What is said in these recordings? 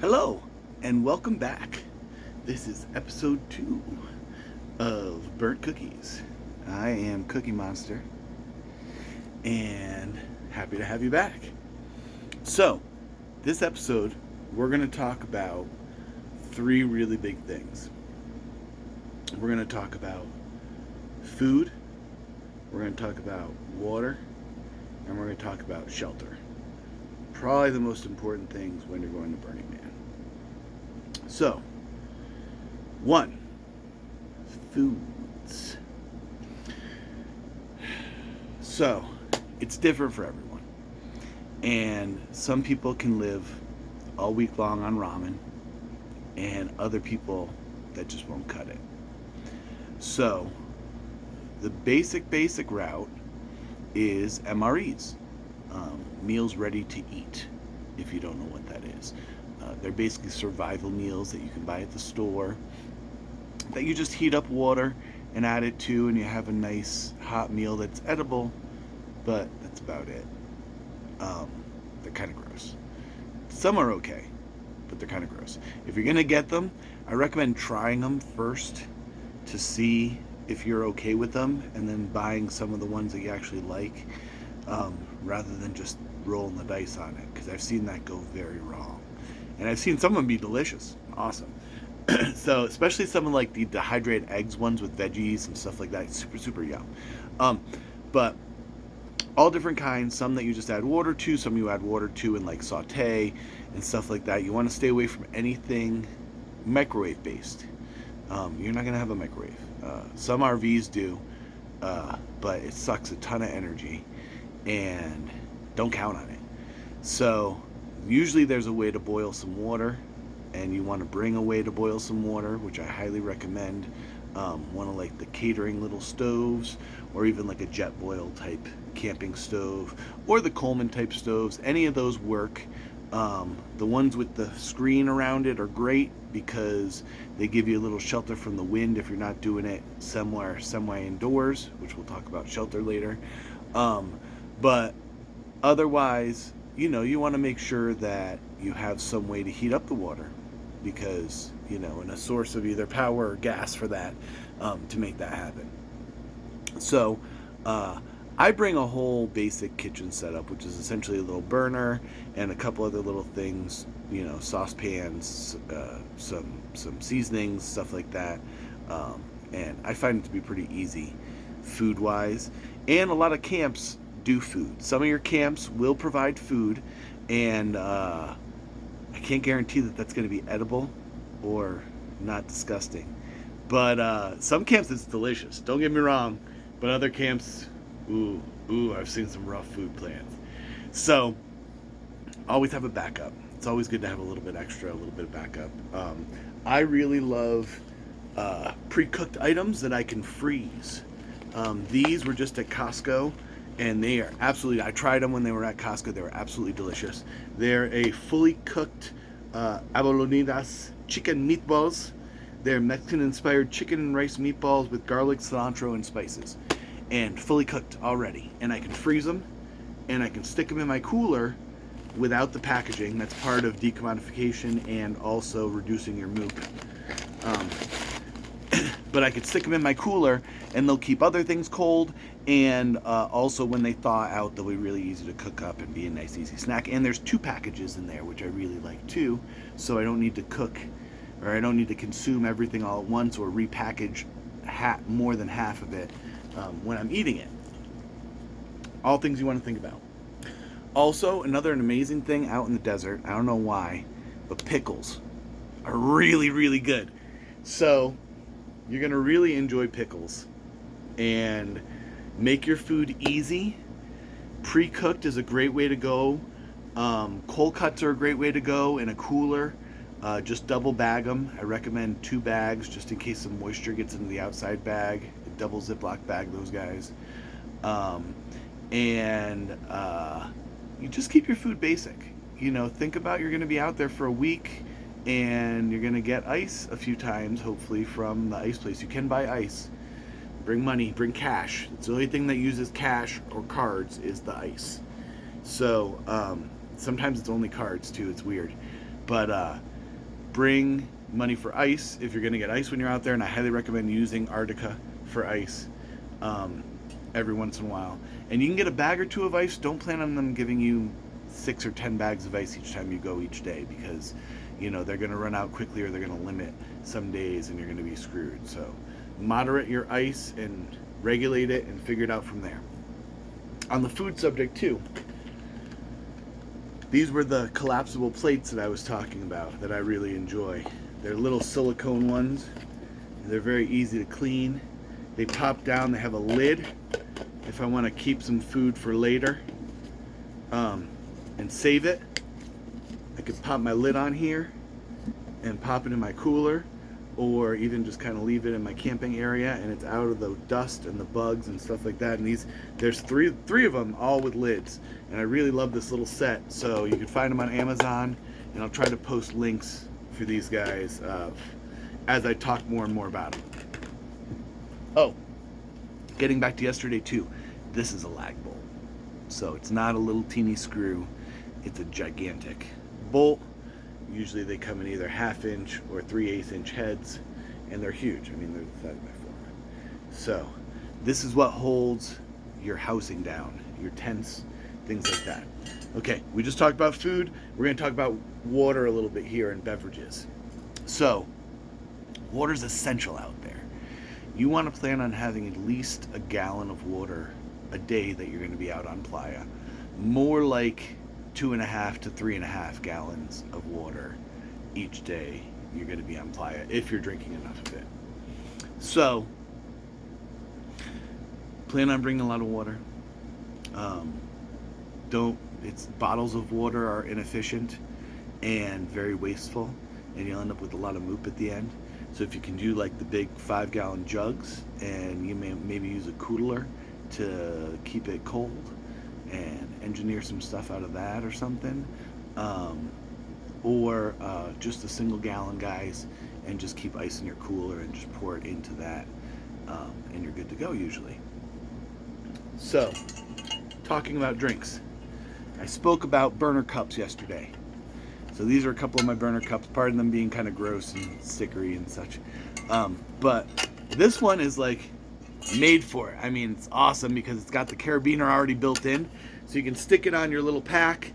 Hello, and welcome back. This is episode 2 of Burnt Cookies. I am Cookie Monster, and happy to have you back. So, this episode, we're going to talk about three really big things. We're going to talk about food, we're going to talk about water, and we're going to talk about shelter. Probably the most important things when you're going to Burning Man. So, one, foods. So, it's different for everyone. And some people can live all week long on ramen, and other people that just won't cut it. So, the basic route is MREs, meals ready to eat, if you don't know what that is. They're basically survival meals that you can buy at the store that you just heat up water and add it to, and you have a nice hot meal that's edible, but that's about it. They're kind of gross. Some are okay, but they're kind of gross. If you're going to get them, I recommend trying them first to see if you're okay with them, and then buying some of the ones that you actually like, rather than just rolling the dice on it, because I've seen that go very wrong. And I've seen some of them be delicious, awesome. So especially some of like the dehydrated eggs ones with veggies and stuff like that, super yum. But all different kinds. Some that you just add water to, some you add water to and like saute and stuff like that. You want to stay away from anything microwave based. You're not gonna have a microwave. Some RVs do, but it sucks a ton of energy, and don't count on it. So usually there's a way to boil some water, and you want to bring a way to boil some water, which I highly recommend. One of like the catering little stoves, or even like a Jetboil type camping stove, or the Coleman type stoves. Any of those work. The ones with the screen around it are great because they give you a little shelter from the wind if you're not doing it somewhere indoors, which we'll talk about shelter later. But otherwise, you want to make sure that you have some way to heat up the water, because, and a source of either power or gas for that, to make that happen. So, I bring a whole basic kitchen setup, which is essentially a little burner and a couple other little things, saucepans, some seasonings, stuff like that. And I find it to be pretty easy food-wise. And a lot of camps do food. Some of your camps will provide food, and I can't guarantee that that's going to be edible or not disgusting. But some camps it's delicious. Don't get me wrong. But other camps, ooh, I've seen some rough food plans. So always have a backup. It's always good to have a little bit extra, a little bit of backup. I really love pre-cooked items that I can freeze. These were just at Costco, and they are absolutely, I tried them when they were at Costco. They were absolutely delicious. They're a fully cooked abuelitas chicken meatballs. They're Mexican-inspired chicken and rice meatballs with garlic, cilantro, and spices, and fully cooked already. And I can freeze them, and I can stick them in my cooler without the packaging. That's part of decommodification and also reducing your moop. But I could stick them in my cooler, and they'll keep other things cold, and also when they thaw out, they'll be really easy to cook up and be a nice, easy snack. And there's 2 packages in there, which I really like too, so I don't need to cook, or I don't need to consume everything all at once or repackage more than half of it when I'm eating it. All things you want to think about. Also, an amazing thing out in the desert, I don't know why, but pickles are really good. So you're going to really enjoy pickles, and make your food easy. Pre-cooked is a great way to go. Cold cuts are a great way to go in a cooler. Just double bag them. I recommend 2 bags just in case some moisture gets into the outside bag. Double Ziploc bag those guys. And you just keep your food basic. Think about you're going to be out there for a week, and you're going to get ice a few times, hopefully, from the ice place. You can buy ice. Bring money, bring cash. It's the only thing that uses cash or cards is the ice. So sometimes it's only cards too. It's weird. But Bring money for ice if you're going to get ice when you're out there, and I highly recommend using Arctica for ice every once in a while. And you can get a bag or two of ice. Don't plan on them giving you 6 or 10 bags of ice each time you go each day, because they're going to run out quickly, or they're going to limit some days and you're going to be screwed. So moderate your ice and regulate it and figure it out from there. On the food subject too, these were the collapsible plates that I was talking about that I really enjoy. They're little silicone ones. They're very easy to clean. They pop down. They have a lid if I want to keep some food for later and save it. I could pop my lid on here and pop it in my cooler, or even just kind of leave it in my camping area, and it's out of the dust and the bugs and stuff like that. And there's three of them, all with lids, and I really love this little set. So you can find them on Amazon, and I'll try to post links for these guys as I talk more and more about them. Oh, getting back to yesterday too, this is a lag bolt. So it's not a little teeny screw, it's a gigantic bolt. Usually they come in either 1/2 inch or 3/8 inch heads, and they're huge. I mean, they're the size of my forearm. So this is what holds your housing down, your tents, things like that. Okay, we just talked about food. We're going to talk about water a little bit here and beverages. So water's essential out there. You want to plan on having at least a gallon of water a day that you're going to be out on playa. More like 2.5 to 3.5 gallons of water each day you're going to be on playa, if you're drinking enough of it. So plan on bringing a lot of water. Bottles of water are inefficient and very wasteful, and you'll end up with a lot of moop at the end. So if you can do like the big 5-gallon jugs, and you maybe use a cooler to keep it cold, and engineer some stuff out of that or something, or just a single gallon, guys, and just keep ice in your cooler and just pour it into that, and you're good to go usually. So, talking about drinks, I spoke about burner cups yesterday. So these are a couple of my burner cups, pardon them being kind of gross and stickery and such, but this one is like made for it. I mean, it's awesome because it's got the carabiner already built in, so you can stick it on your little pack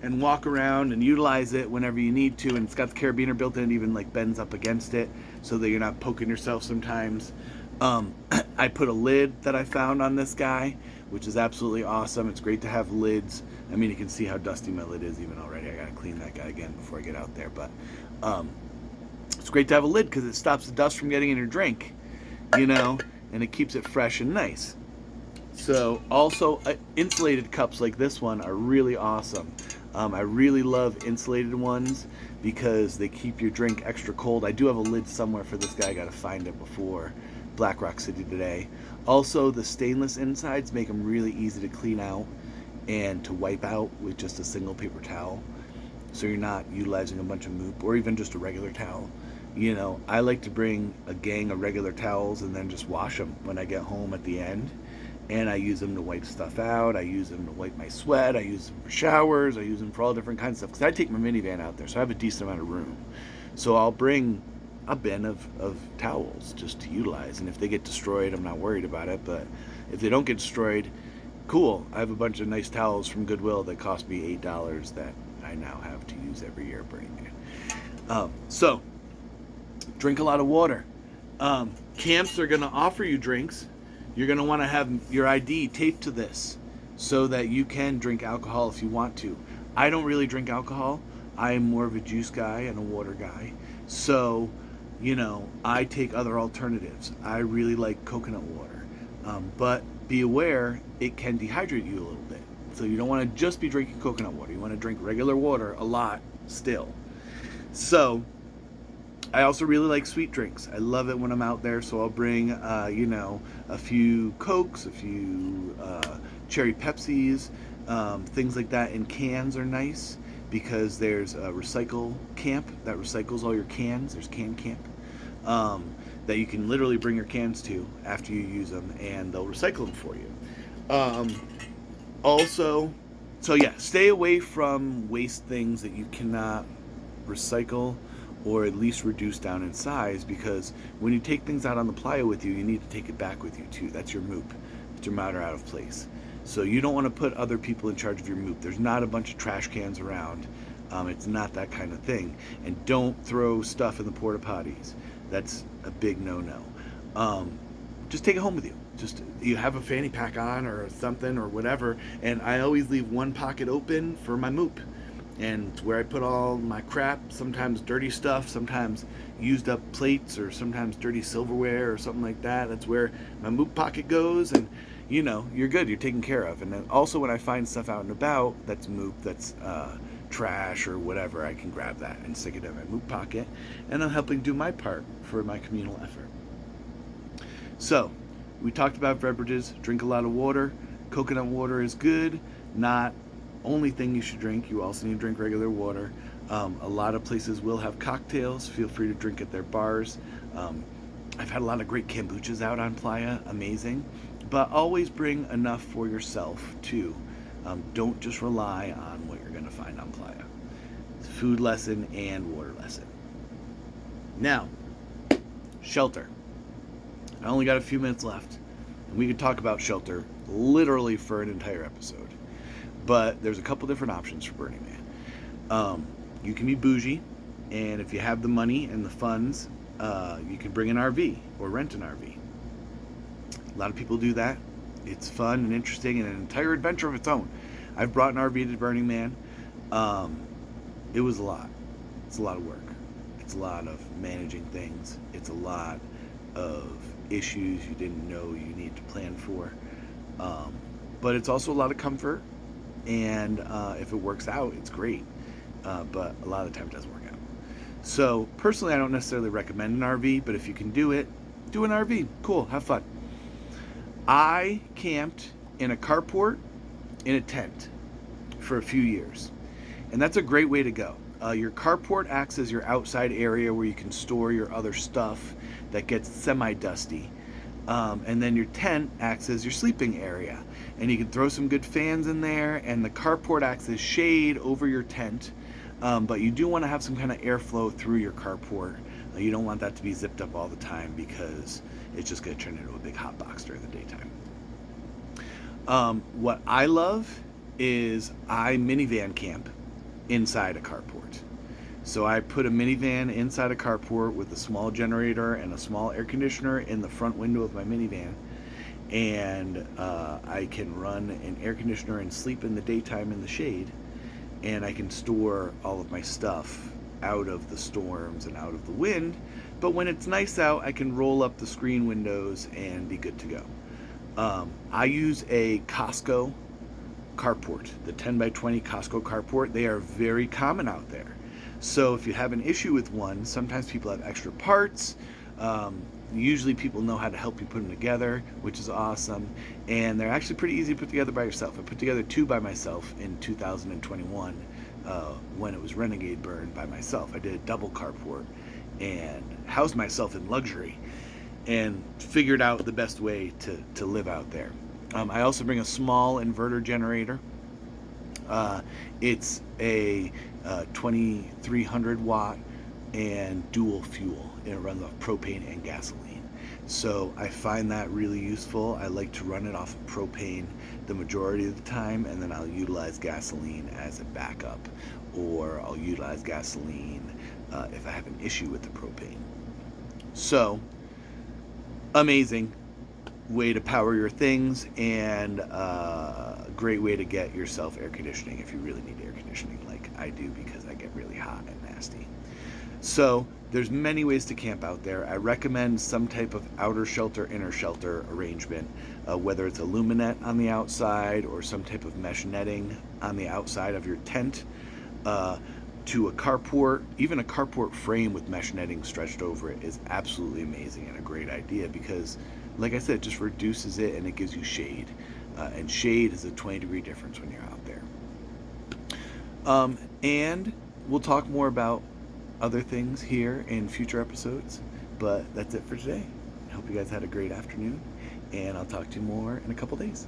and walk around and utilize it whenever you need to. And it's got the carabiner built in. It even like bends up against it so that you're not poking yourself sometimes. I put a lid that I found on this guy, which is absolutely awesome. It's great to have lids. I mean, you can see how dusty my lid is even already. I gotta clean that guy again before I get out there, but it's great to have a lid because it stops the dust from getting in your drink, and it keeps it fresh and nice. So also insulated cups like this one are really awesome. I really love insulated ones because they keep your drink extra cold. I do have a lid somewhere for this guy. I gotta find it before Black Rock City today. Also, the stainless insides make them really easy to clean out and to wipe out with just a single paper towel, so you're not utilizing a bunch of moop, or even just a regular towel. I like to bring a gang of regular towels and then just wash them when I get home at the end. And I use them to wipe stuff out. I use them to wipe my sweat. I use them for showers. I use them for all different kinds of stuff. Because I take my minivan out there, so I have a decent amount of room. So I'll bring a bin of towels just to utilize. And if they get destroyed, I'm not worried about it. But if they don't get destroyed, cool. I have a bunch of nice towels from Goodwill that cost me $8 that I now have to use every year bringing it. So drink a lot of water. Camps are going to offer you drinks. You're going to want to have your ID taped to this so that you can drink alcohol if you want to. I don't really drink alcohol. I am more of a juice guy and a water guy. So, I take other alternatives. I really like coconut water. But be aware, it can dehydrate you a little bit. So you don't want to just be drinking coconut water. You want to drink regular water a lot still. So I also really like sweet drinks. I love it when I'm out there, so I'll bring, a few Cokes, a few cherry Pepsis, things like that. And cans are nice because there's a recycle camp that recycles all your cans. There's Can Camp that you can literally bring your cans to after you use them, and they'll recycle them for you. Stay away from waste things that you cannot recycle or at least reduce down in size, because when you take things out on the playa with you, you need to take it back with you too. That's your MOOP. It's your matter out of place. So you don't want to put other people in charge of your MOOP. There's not a bunch of trash cans around. It's not that kind of thing. And don't throw stuff in the porta potties. That's a big no-no. Just take it home with you. Just, you have a fanny pack on or something or whatever, and I always leave one pocket open for my MOOP. And it's where I put all my crap, sometimes dirty stuff, sometimes used up plates, or sometimes dirty silverware or something like that. That's where my MOOP pocket goes, and you're good, you're taken care of. And then also when I find stuff out and about that's MOOP, that's trash or whatever, I can grab that and stick it in my MOOP pocket, and I'm helping do my part for my communal effort. So, we talked about beverages. Drink a lot of water. Coconut water is good. Not only thing you should drink. You also need to drink regular water. A lot of places will have cocktails. Feel free to drink at their bars. I've had a lot of great kombuchas out on Playa. Amazing. But always bring enough for yourself too. Don't just rely on what you're going to find on Playa. It's a food lesson and water lesson. Now, shelter. I only got a few minutes left, and we could talk about shelter literally for an entire episode. But there's a couple different options for Burning Man. You can be bougie, and if you have the money and the funds, you can bring an RV or rent an RV. A lot of people do that. It's fun and interesting and an entire adventure of its own. I've brought an RV to Burning Man. It was a lot. It's a lot of work. It's a lot of managing things. It's a lot of issues you didn't know you need to plan for. But it's also a lot of comfort, and if it works out, it's great. But a lot of the time it doesn't work out. So personally, I don't necessarily recommend an RV, but if you can do it, do an RV. Cool, have fun. I camped in a carport in a tent for a few years, and that's a great way to go. Your carport acts as your outside area where you can store your other stuff that gets semi-dusty. And then your tent acts as your sleeping area. And you can throw some good fans in there, and the carport acts as shade over your tent. But you do want to have some kind of airflow through your carport. You don't want that to be zipped up all the time, because it's just going to turn into a big hot box during the daytime. What I love is I minivan camp inside a carport. So I put a minivan inside a carport with a small generator and a small air conditioner in the front window of my minivan, and I can run an air conditioner and sleep in the daytime in the shade, and I can store all of my stuff out of the storms and out of the wind. But when it's nice out, I can roll up the screen windows and be good to go. I use a Costco carport, the 10x20 Costco carport. They are very common out there. So if you have an issue with one, sometimes people have extra parts. Usually people know how to help you put them together, which is awesome. And they're actually pretty easy to put together by yourself. I put together 2 by myself in 2021 when it was Renegade Burn by myself. I did a double carport and housed myself in luxury and figured out the best way to live out there. I also bring a small inverter generator. It's a 2300 watt and dual fuel, and it runs off propane and gasoline. So I find that really useful. I like to run it off of propane the majority of the time, and then I'll utilize gasoline as a backup, or I'll utilize gasoline if I have an issue with the propane. So amazing way to power your things, and a great way to get yourself air conditioning if you really need air conditioning, like I do, because I get really hot and nasty. So there's many ways to camp out there. I recommend some type of outer shelter, inner shelter arrangement, whether it's a luminette on the outside or some type of mesh netting on the outside of your tent, to a carport. Even a carport frame with mesh netting stretched over it is absolutely amazing and a great idea, because like I said, it just reduces it and it gives you shade. And shade is a 20-degree difference when you're out there. And we'll talk more about other things here in future episodes. But that's it for today. I hope you guys had a great afternoon, and I'll talk to you more in a couple days.